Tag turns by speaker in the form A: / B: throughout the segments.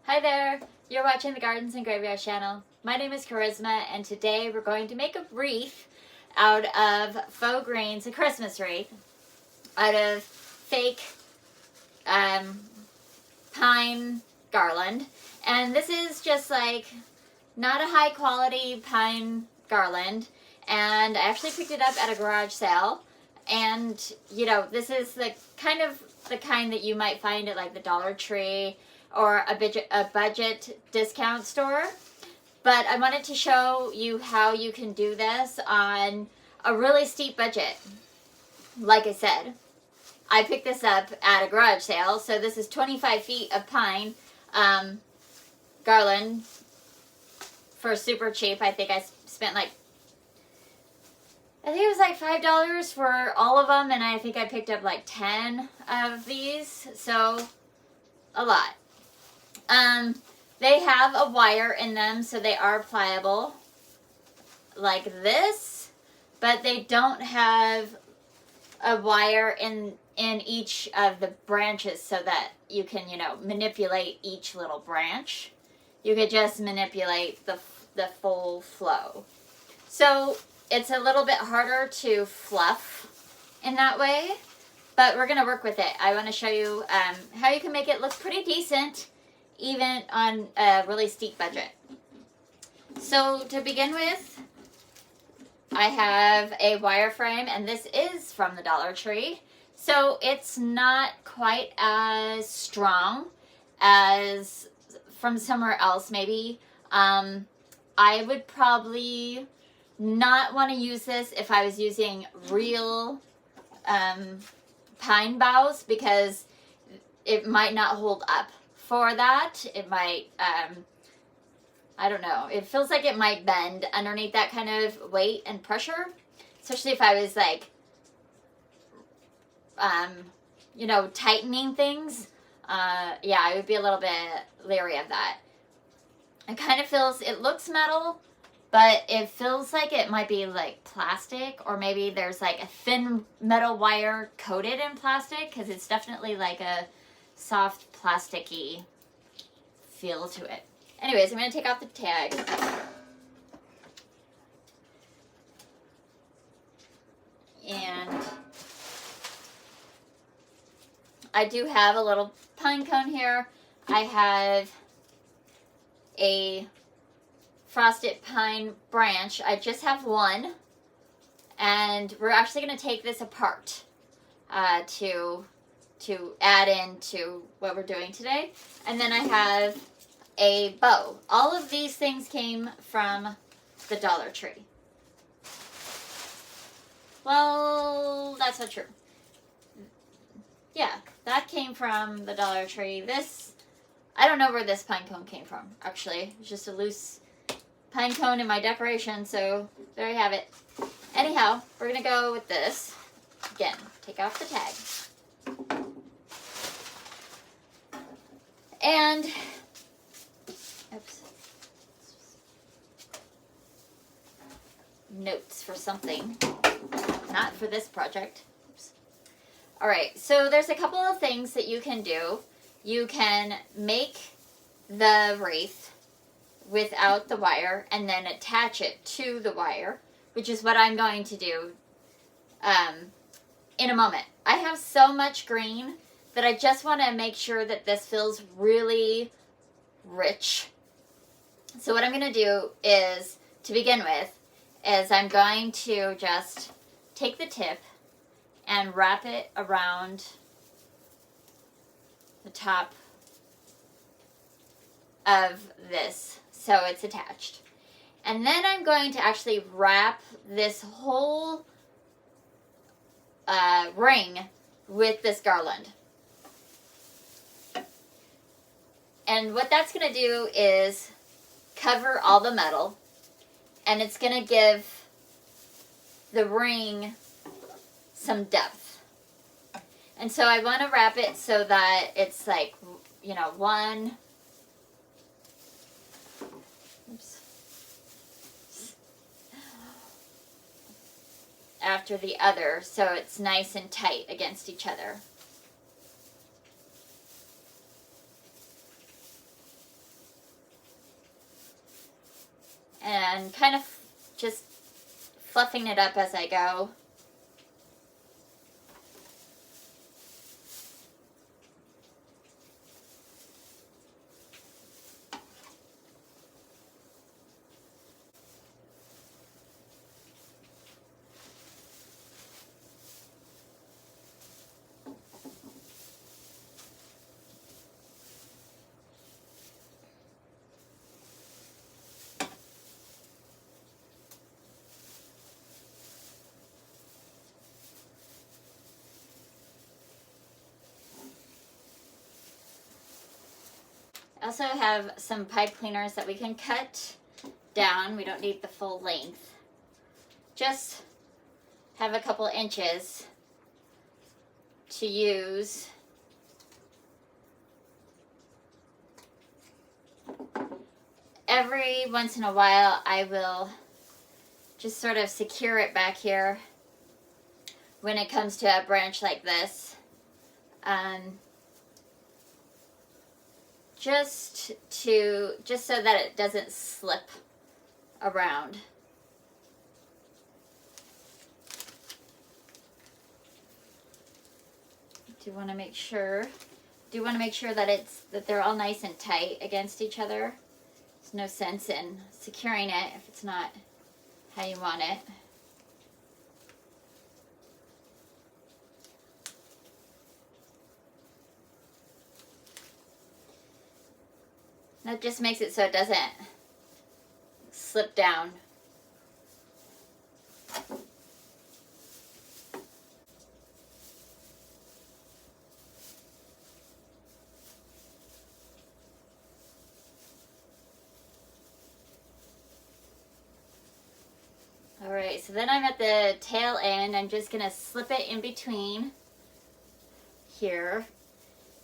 A: Hi there, you're watching the Gardens and Graveyard channel. My name is Charisma, and today we're going to make a wreath out of faux greens, a Christmas wreath, out of fake pine garland. And this is just like not a high quality pine garland, and I actually picked it up at a garage sale. And you know, this is the kind that you might find at like the Dollar Tree or a budget discount store. But I wanted to show you how you can do this on a really steep budget. Like I said, I picked this up at a garage sale, so this is 25 feet of pine garland for super cheap. I think I spent like, I think it was like $5 for all of them, and I think I picked up like 10 of these, so a lot. They have a wire in them, so they are pliable like this, but they don't have a wire in each of the branches so that you can, you know, manipulate each little branch. You could just manipulate the full flow. So it's a little bit harder to fluff in that way, but we're going to work with it. I want to show you how you can make it look pretty decent even on a really steep budget. So to begin with, I have a wire frame, and this is from the Dollar Tree. So it's not quite as strong as from somewhere else maybe. I would probably not want to use this if I was using real pine boughs, because it might not hold up for that. It might, I don't know, it feels like it might bend underneath that kind of weight and pressure, especially if I was like, you know, tightening things. Yeah, I would be a little bit leery of that. It kind of feels, it looks metal, but it feels like it might be like plastic, or maybe there's like a thin metal wire coated in plastic, because it's definitely like a soft plasticky feel to it. Anyways, I'm going to take off the tag. And I do have a little pine cone here. I have a frosted pine branch. I just have one, and we're actually going to take this apart to add into what we're doing today. And then I have a bow. All of these things came from the Dollar Tree. Well, that's not true. Yeah, that came from the Dollar Tree. This, I don't know where this pine cone came from, actually. It's just a loose pine cone in my decoration, so there you have it. Anyhow, we're going to go with this. Again, take off the tag. And, oops, notes for something, not for this project. Oops. All right, so there's a couple of things that you can do. You can make the wreath without the wire and then attach it to the wire, which is what I'm going to do in a moment. I have so much green that I just want to make sure that this feels really rich. So what I'm going to do is, to begin with, is I'm going to just take the tip and wrap it around the top of this so it's attached. And then I'm going to actually wrap this whole ring with this garland. And what that's going to do is cover all the metal, and it's going to give the ring some depth. And so I want to wrap it so that it's like, you know, one, oops, after the other, so it's nice and tight against each other. and kind of just fluffing it up as I go. I also have some pipe cleaners that we can cut down. We don't need the full length. Just have a couple inches to use. Every once in a while I will just sort of secure it back here when it comes to a branch like this. Just so that it doesn't slip around. Do want to make sure that they're all nice and tight against each other. There's no sense in securing it if it's not how you want it. That just makes it so it doesn't slip down. Alright, so then I'm at the tail end. I'm just going to slip it in between here.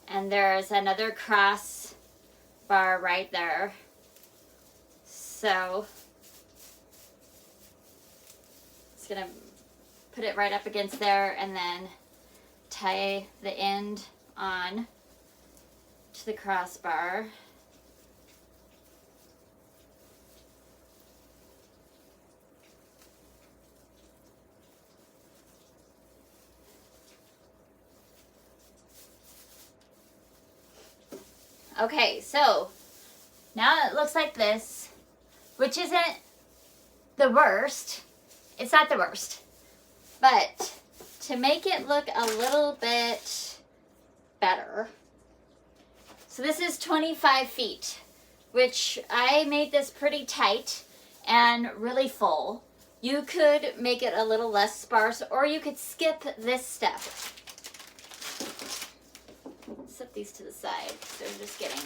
A: And there's another cross bar right there. So it's going to put it right up against there and then tie the end on to the crossbar. Okay, so now it looks like this, which isn't the worst. It's not the worst. But to make it look a little bit better, so this is 25 feet, which I made this pretty tight and really full. You could make it a little less sparse, or you could skip this step. Set these to the side because they're just getting...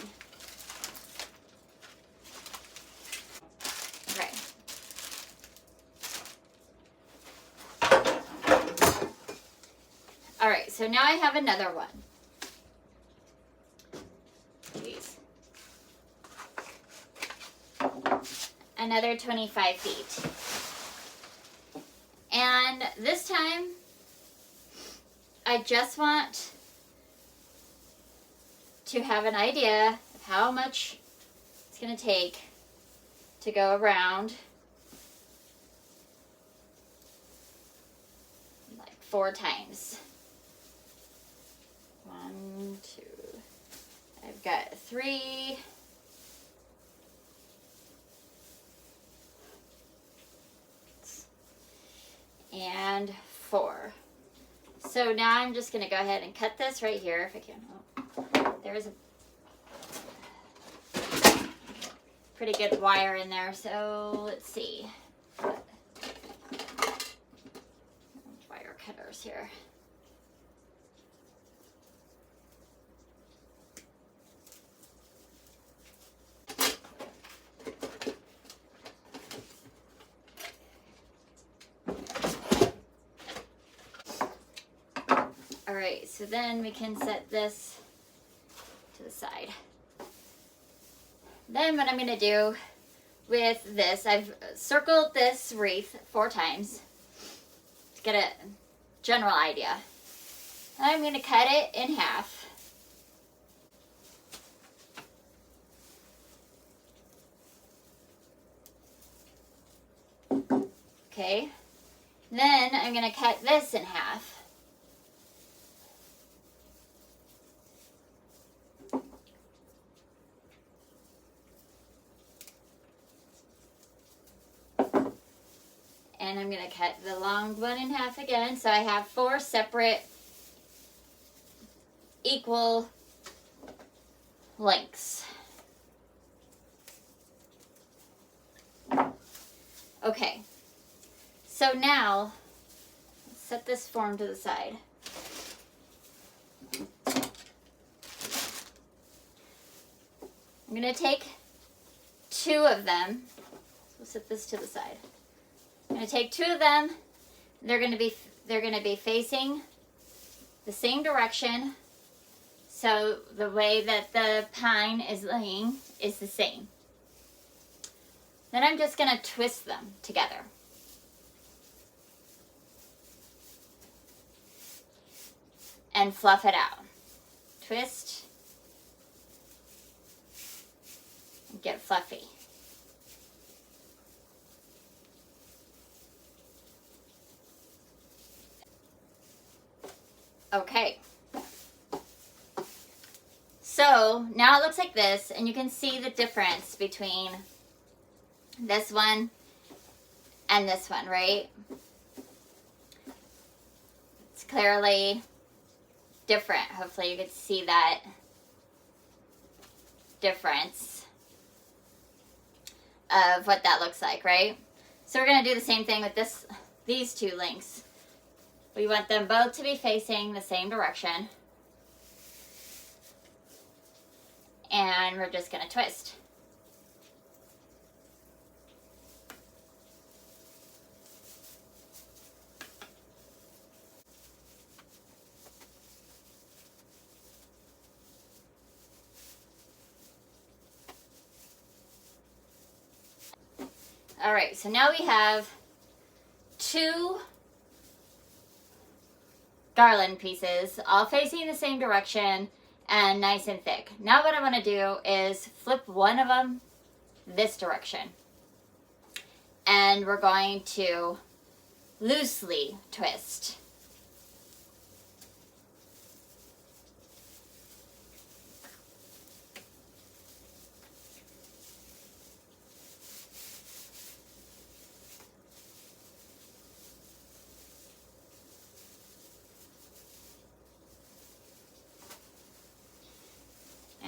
A: Okay. Alright, so now I have another one. Jeez. Another 25 feet. And this time, I just want to have an idea of how much it's going to take to go around like 4 times. 1, 2, I've got 3, and 4. So now I'm just going to go ahead and cut this right here if I can. Oh, there's a pretty good wire in there, so let's see. Wire cutters here. Alright, so then we can set this to the side. Then what I'm going to do with this, I've circled this wreath 4 times to get a general idea. I'm going to cut it in half. Okay, then I'm going to cut this in half. And I'm going to cut the long one in half again. So I have 4 separate equal lengths. Okay, so now let's set this form to the side. I'm going to take 2 of them. So we'll set this to the side. I'm going to take 2 of them. They're going to be facing the same direction. So the way that the pine is laying is the same. Then I'm just going to twist them together. And fluff it out. Twist. And get fluffy. Okay. So now it looks like this, and you can see the difference between this one and this one, right? It's clearly different. Hopefully you can see that difference of what that looks like, right? So we're going to do the same thing with these 2 links. We want them both to be facing the same direction. And we're just going to twist. All right, so now we have 2 garland pieces, all facing the same direction and nice and thick. Now what I want to do is flip one of them this direction. And we're going to loosely twist.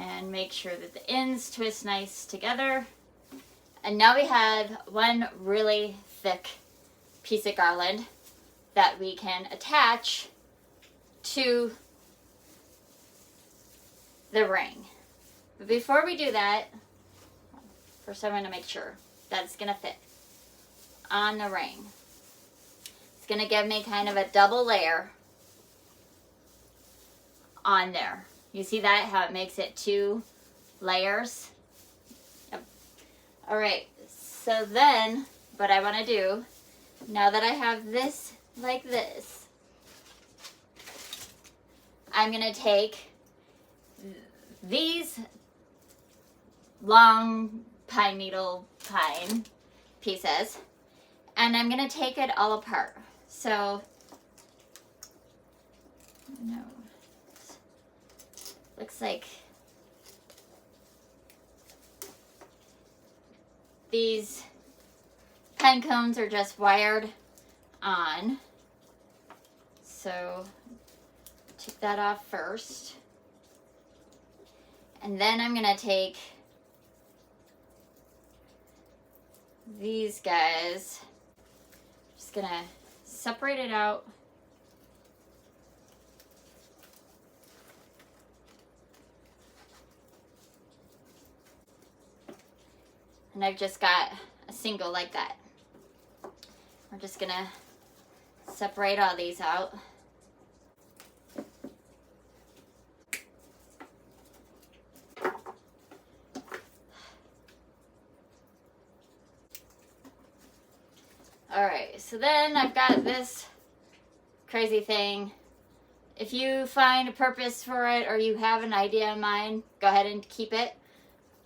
A: And make sure that the ends twist nice together. And now we have one really thick piece of garland that we can attach to the ring. But before we do that, first I'm going to make sure that's going to fit on the ring. It's going to give me kind of a double layer on there. You see that, how it makes it 2 layers? Yep. All right, so then what I want to do, now that I have this like this, I'm going to take these long pine needle pine pieces and I'm going to take it all apart. So, no. Looks like these pine cones are just wired on. So take that off first. And then I'm going to take these guys. Just going to separate it out. And I've just got a single like that. We're just going to separate all these out. Alright, so then I've got this crazy thing. If you find a purpose for it or you have an idea in mind, go ahead and keep it.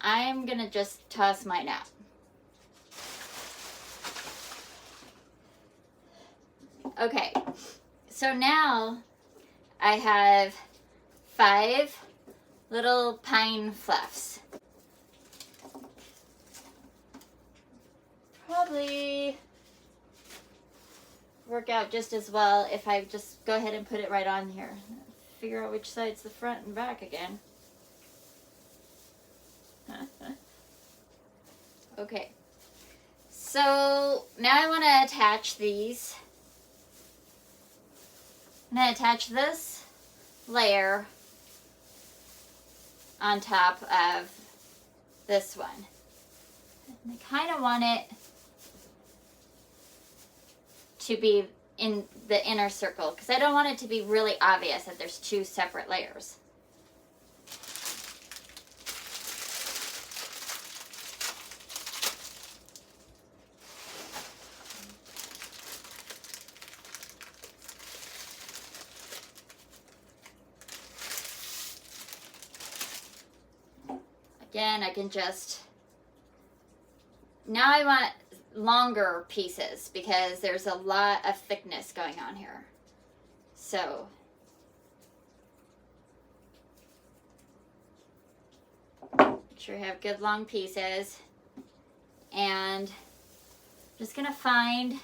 A: I'm going to just toss mine out. Okay, so now I have 5 little pine fluffs. Probably work out just as well if I just go ahead and put it right on here. Figure out which side's the front and back again. Okay, so now I want to attach these. I'm going to attach this layer on top of this one. And I kind of want it to be in the inner circle because I don't want it to be really obvious that there's 2 separate layers. Again, I can just, now I want longer pieces because there's a lot of thickness going on here. So make sure you have good long pieces, and I'm just gonna find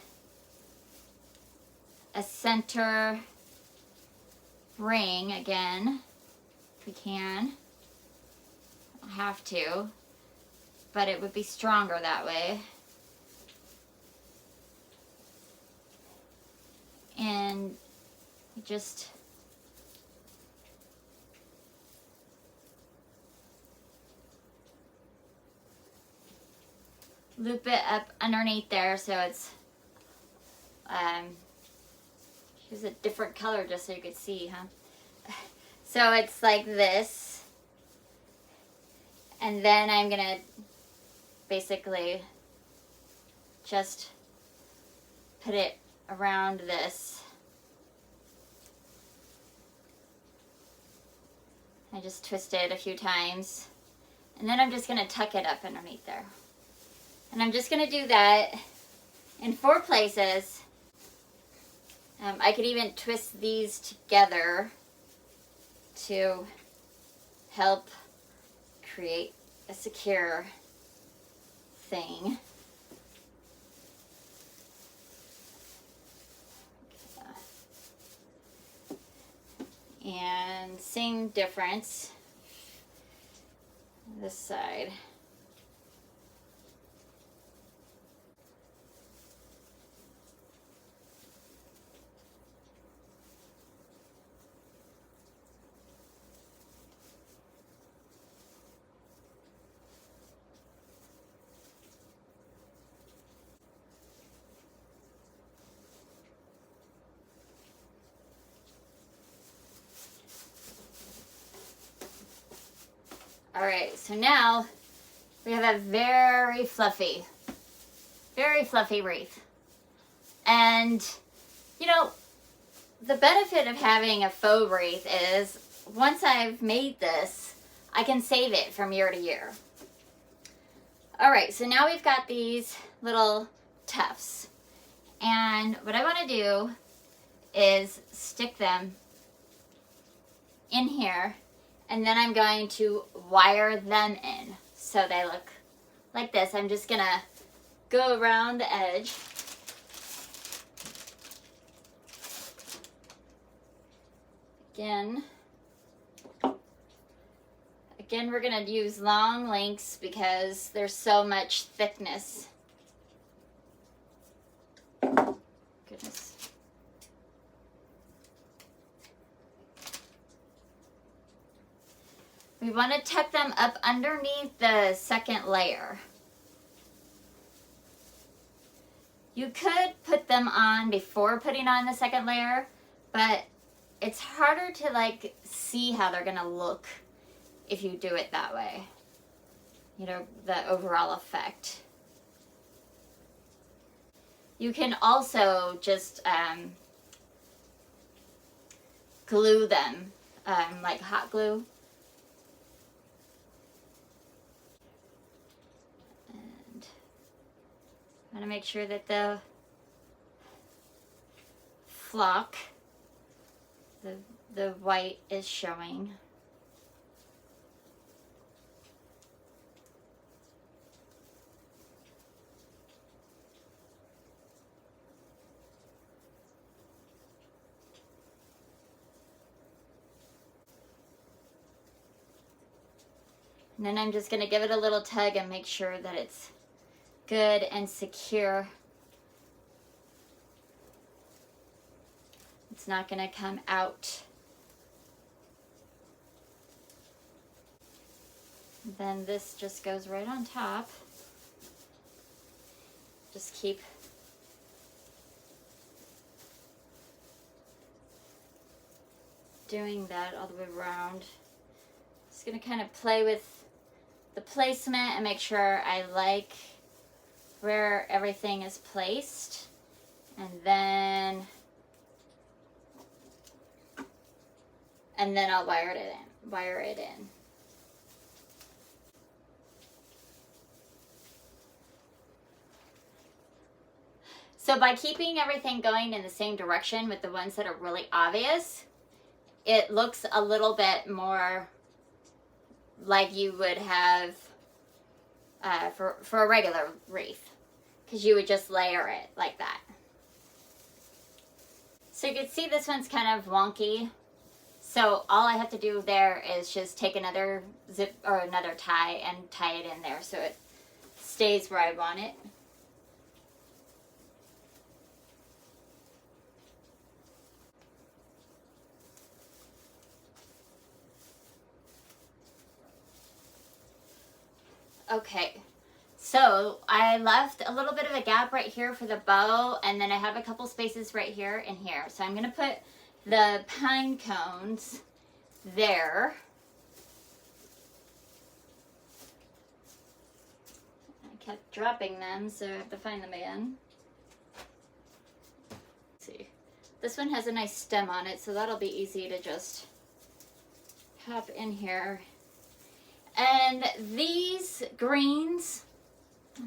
A: a center ring again if we can. Don't have to, but it would be stronger that way. And just loop it up underneath there so it's here's a different color just so you could see, huh? So it's like this, and then I'm gonna basically just put it around this. I just twist it a few times, and then I'm just going to tuck it up underneath there. And I'm just going to do that in 4 places. I could even twist these together to help create a secure thing. And same difference this side. Alright, so now we have a very fluffy wreath. And, you know, the benefit of having a faux wreath is once I've made this, I can save it from year to year. Alright, so now we've got these little tufts. And what I want to do is stick them in here. And then I'm going to wire them in so they look like this. I'm just going to go around the edge. Again, we're going to use long lengths because there's so much thickness. Goodness. We want to tuck them up underneath the second layer. You could put them on before putting on the second layer, but it's harder to like see how they're gonna look if you do it that way. You know, the overall effect. You can also just glue them, like hot glue. And I want to make sure that the flock. The white is showing. And then I'm just going to give it a little tug and make sure that it's good and secure. It's not going to come out. Then this just goes right on top. Just keep doing that all the way around. Just going to kind of play with the placement and make sure I like where everything is placed. And then I'll wire it in. So by keeping everything going in the same direction with the ones that are really obvious, it looks a little bit more like you would have for a regular wreath, because you would just layer it like that. So you can see this one's kind of wonky. So all I have to do there is just take another zip or another tie and tie it in there so it stays where I want it. Okay, so I left a little bit of a gap right here for the bow, and then I have a couple spaces right here and here. So I'm going to put the pine cones there. I kept dropping them, so I have to find them again. Let's see. This one has a nice stem on it, so that'll be easy to just pop in here. And these greens,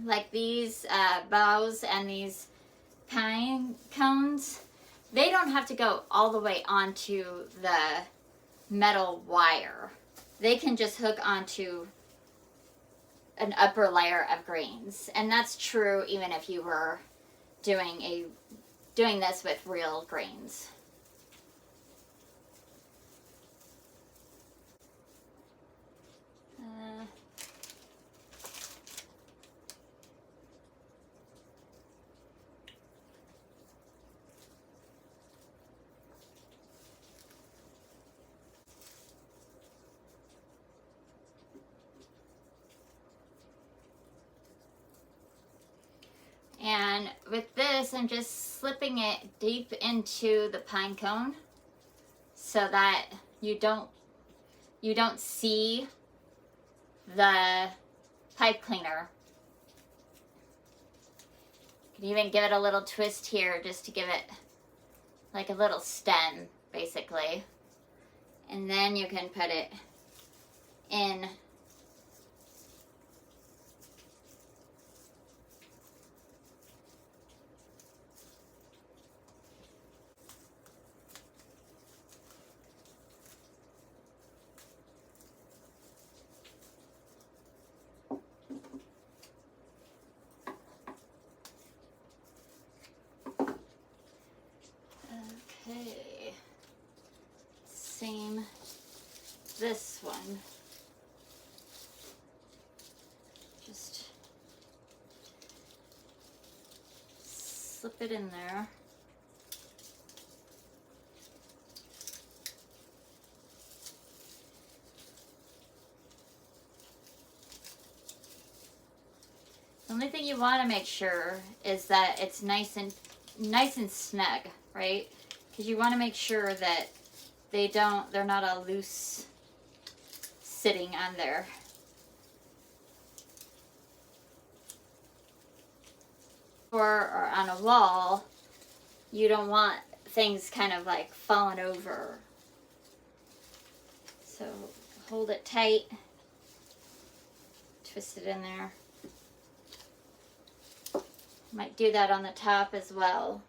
A: like these boughs and these pine cones, they don't have to go all the way onto the metal wire. They can just hook onto an upper layer of greens. And that's true even if you were doing this with real greens. And with this, I'm just slipping it deep into the pine cone so that you don't see the pipe cleaner. You can even give it a little twist here just to give it like a little stem, basically. And then you can put it in. Okay, same this one. Just slip it in there. The only thing you want to make sure is that it's nice and snug, right? Because you want to make sure that they're not all loose sitting on there. Or on a wall, you don't want things kind of like falling over. So hold it tight, twist it in there. Might do that on the top as well.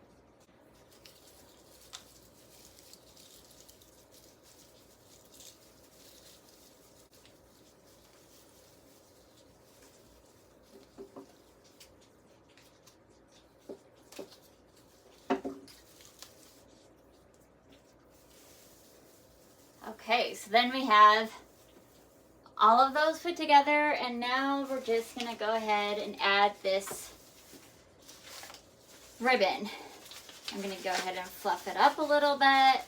A: Okay, so then we have all of those put together, and now we're just gonna go ahead and add this ribbon. I'm gonna go ahead and fluff it up a little bit.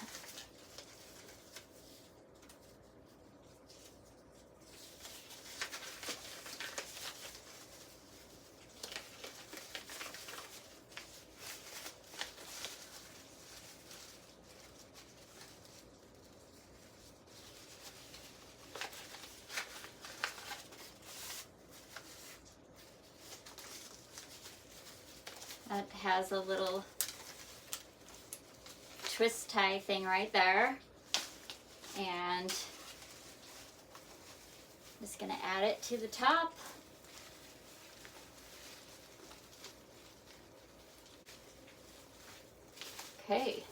A: That has a little twist tie thing right there. And I'm just going to add it to the top. Okay.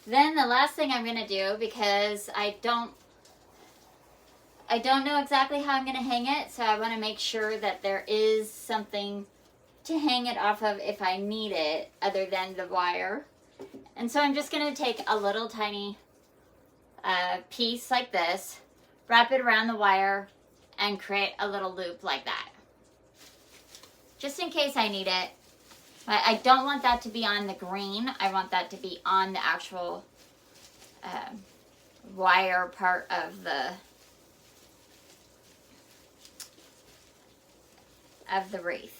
A: Then the last thing I'm going to do, because I don't know exactly how I'm going to hang it, so I want to make sure that there is something to hang it off of if I need it other than the wire. And so I'm just going to take a little tiny piece like this, wrap it around the wire, and create a little loop like that. Just in case I need it. I don't want that to be on the green. I want that to be on the actual wire part of the wreath.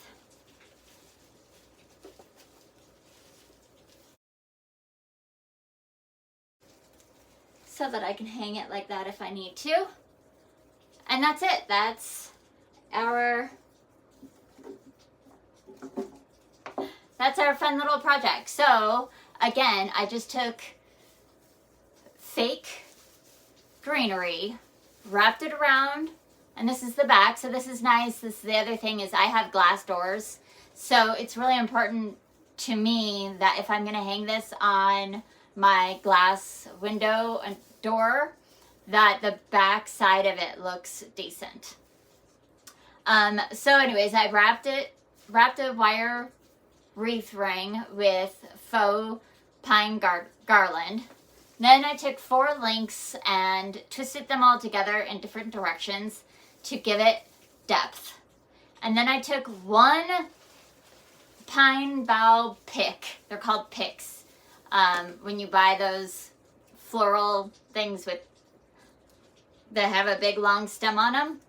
A: So that I can hang it like that if I need to. And that's it. That's our fun little project. So again, I just took fake greenery, wrapped it around, and this is the back. So this is nice. This is the other thing is I have glass doors. So it's really important to me that if I'm going to hang this on my glass window and door, that the back side of it looks decent. So anyways, I wrapped a wire wreath ring with faux pine garland. Then I took 4 links and twisted them all together in different directions to give it depth. And then I took 1 pine bough pick. They're called picks. When you buy those floral things that have a big long stem on them,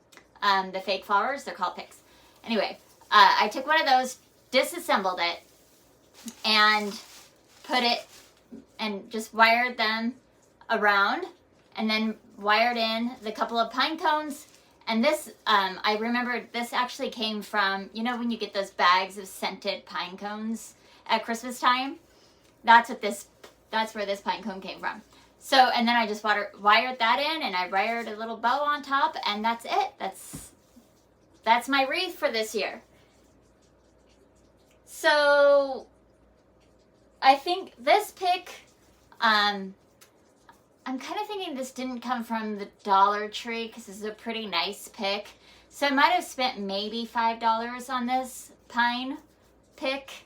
A: the fake flowers, they're called picks. Anyway, I took one of those, disassembled it, and put it, and just wired them around, and then wired in the couple of pine cones. And this, I remember this actually came from, you know when you get those bags of scented pine cones at Christmas time? That's where this pine cone came from. So, and then I just wired that in, and I wired a little bow on top, and that's it. That's my wreath for this year. So, I think this pick, I'm kind of thinking this didn't come from the Dollar Tree, because this is a pretty nice pick. So I might have spent maybe $5 on this pine pick.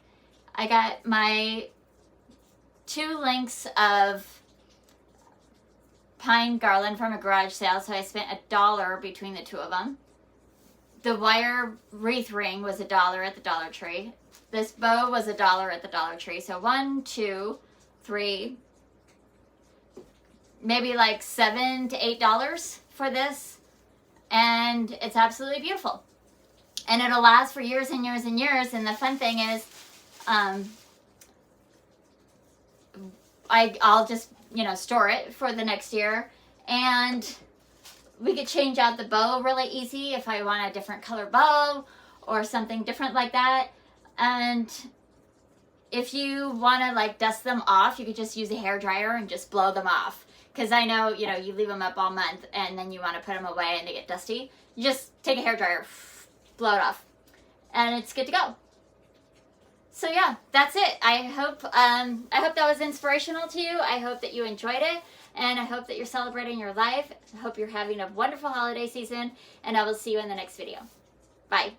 A: I got my 2 links of pine garland from a garage sale, so I spent $1 between the 2 of them. The wire wreath ring was $1 at the Dollar Tree. This bow was $1 at the Dollar Tree. So 1, 2, 3, maybe like $7 to $8 for this, and it's absolutely beautiful. And it'll last for years and years and years. And the fun thing is, I'll just, store it for the next year, and we could change out the bow really easy if I want a different color bow or something different like that. And if you want to like dust them off, you could just use a hairdryer and just blow them off. Because I know, you leave them up all month and then you want to put them away and they get dusty. You just take a hairdryer, blow it off, and it's good to go. So yeah, that's it. I hope that was inspirational to you. I hope that you enjoyed it, and I hope that you're celebrating your life. I hope you're having a wonderful holiday season, and I will see you in the next video. Bye.